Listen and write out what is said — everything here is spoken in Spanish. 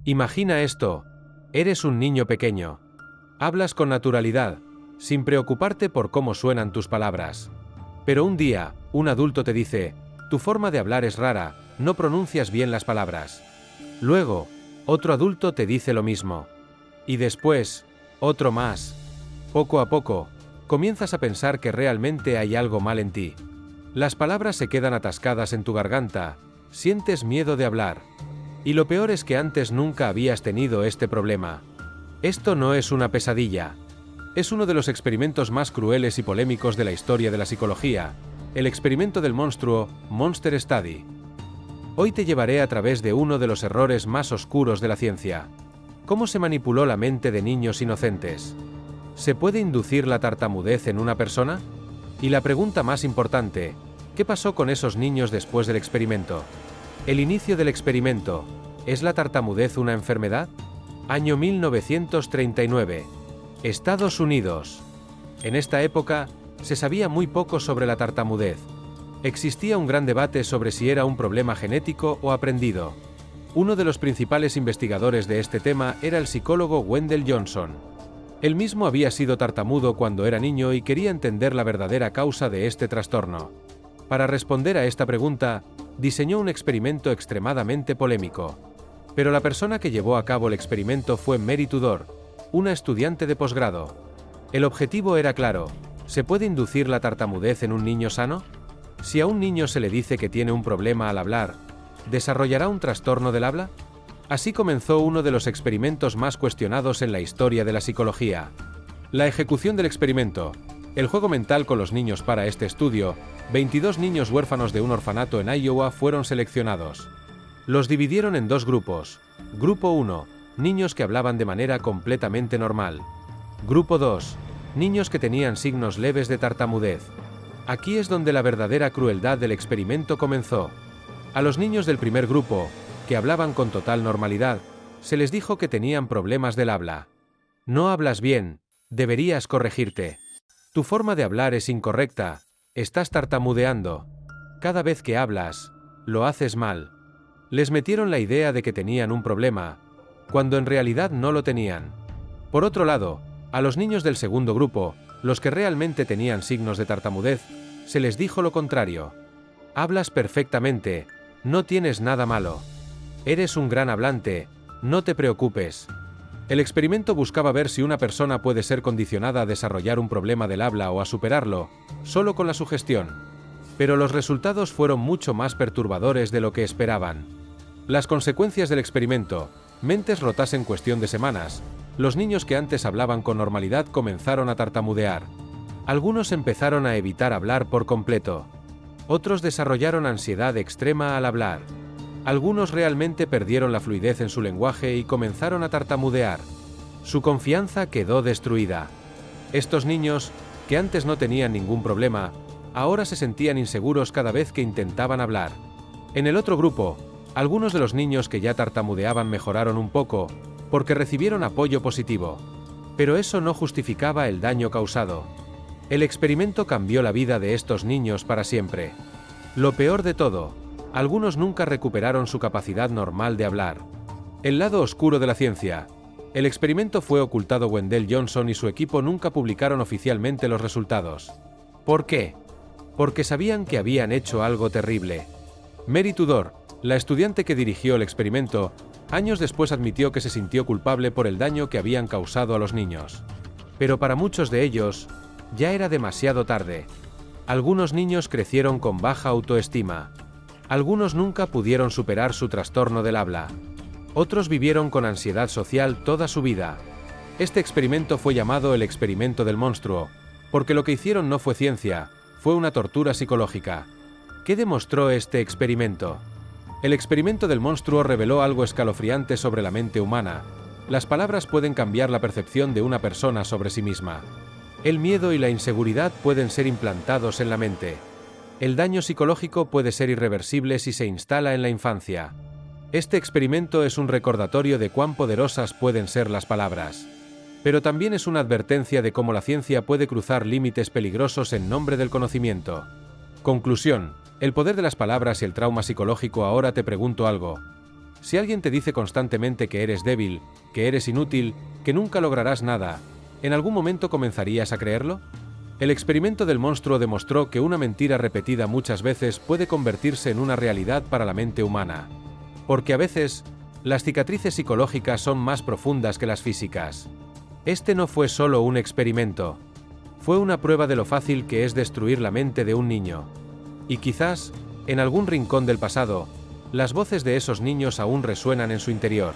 Imagina esto. Eres un niño pequeño. Hablas con naturalidad, sin preocuparte por cómo suenan tus palabras. Pero un día, un adulto te dice, tu forma de hablar es rara, no pronuncias bien las palabras. Luego, otro adulto te dice lo mismo. Y después, otro más. Poco a poco, comienzas a pensar que realmente hay algo mal en ti. Las palabras se quedan atascadas en tu garganta, sientes miedo de hablar. Y lo peor es que antes nunca habías tenido este problema. Esto no es una pesadilla. Es uno de los experimentos más crueles y polémicos de la historia de la psicología, el experimento del monstruo, Monster Study. Hoy te llevaré a través de uno de los errores más oscuros de la ciencia. ¿Cómo se manipuló la mente de niños inocentes? ¿Se puede inducir la tartamudez en una persona? Y la pregunta más importante, ¿qué pasó con esos niños después del experimento? El inicio del experimento, ¿es la tartamudez una enfermedad? Año 1939. Estados Unidos. En esta época, se sabía muy poco sobre la tartamudez. Existía un gran debate sobre si era un problema genético o aprendido. Uno de los principales investigadores de este tema era el psicólogo Wendell Johnson. Él mismo había sido tartamudo cuando era niño y quería entender la verdadera causa de este trastorno. Para responder a esta pregunta, diseñó un experimento extremadamente polémico. Pero la persona que llevó a cabo el experimento fue Mary Tudor, una estudiante de posgrado. El objetivo era claro: ¿se puede inducir la tartamudez en un niño sano? Si a un niño se le dice que tiene un problema al hablar, ¿desarrollará un trastorno del habla? Así comenzó uno de los experimentos más cuestionados en la historia de la psicología. La ejecución del experimento. El juego mental con los niños. Para este estudio, 22 niños huérfanos de un orfanato en Iowa fueron seleccionados. Los dividieron en dos grupos. Grupo 1, niños que hablaban de manera completamente normal. Grupo 2, niños que tenían signos leves de tartamudez. Aquí es donde la verdadera crueldad del experimento comenzó. A los niños del primer grupo, que hablaban con total normalidad, se les dijo que tenían problemas del habla. No hablas bien, deberías corregirte. Tu forma de hablar es incorrecta, estás tartamudeando. Cada vez que hablas, lo haces mal. Les metieron la idea de que tenían un problema, cuando en realidad no lo tenían. Por otro lado, a los niños del segundo grupo, los que realmente tenían signos de tartamudez, se les dijo lo contrario. Hablas perfectamente, no tienes nada malo. Eres un gran hablante, no te preocupes. El experimento buscaba ver si una persona puede ser condicionada a desarrollar un problema del habla o a superarlo, solo con la sugestión. Pero los resultados fueron mucho más perturbadores de lo que esperaban. Las consecuencias del experimento, mentes rotas en cuestión de semanas. Los niños que antes hablaban con normalidad comenzaron a tartamudear. Algunos empezaron a evitar hablar por completo. Otros desarrollaron ansiedad extrema al hablar. Algunos realmente perdieron la fluidez en su lenguaje y comenzaron a tartamudear. Su confianza quedó destruida. Estos niños, que antes no tenían ningún problema, ahora se sentían inseguros cada vez que intentaban hablar. En el otro grupo, algunos de los niños que ya tartamudeaban mejoraron un poco, porque recibieron apoyo positivo. Pero eso no justificaba el daño causado. El experimento cambió la vida de estos niños para siempre. Lo peor de todo, algunos nunca recuperaron su capacidad normal de hablar. El lado oscuro de la ciencia. El experimento fue ocultado. Wendell Johnson y su equipo nunca publicaron oficialmente los resultados. ¿Por qué? Porque sabían que habían hecho algo terrible. Mary Tudor, la estudiante que dirigió el experimento, años después admitió que se sintió culpable por el daño que habían causado a los niños. Pero para muchos de ellos, ya era demasiado tarde. Algunos niños crecieron con baja autoestima. Algunos nunca pudieron superar su trastorno del habla. Otros vivieron con ansiedad social toda su vida. Este experimento fue llamado el experimento del monstruo, porque lo que hicieron no fue ciencia, fue una tortura psicológica. ¿Qué demostró este experimento? El experimento del monstruo reveló algo escalofriante sobre la mente humana. Las palabras pueden cambiar la percepción de una persona sobre sí misma. El miedo y la inseguridad pueden ser implantados en la mente. El daño psicológico puede ser irreversible si se instala en la infancia. Este experimento es un recordatorio de cuán poderosas pueden ser las palabras. Pero también es una advertencia de cómo la ciencia puede cruzar límites peligrosos en nombre del conocimiento. Conclusión: el poder de las palabras y el trauma psicológico. Ahora te pregunto algo. Si alguien te dice constantemente que eres débil, que eres inútil, que nunca lograrás nada, ¿en algún momento comenzarías a creerlo? El experimento del monstruo demostró que una mentira repetida muchas veces puede convertirse en una realidad para la mente humana. Porque a veces, las cicatrices psicológicas son más profundas que las físicas. Este no fue solo un experimento. Fue una prueba de lo fácil que es destruir la mente de un niño. Y quizás, en algún rincón del pasado, las voces de esos niños aún resuenan en su interior.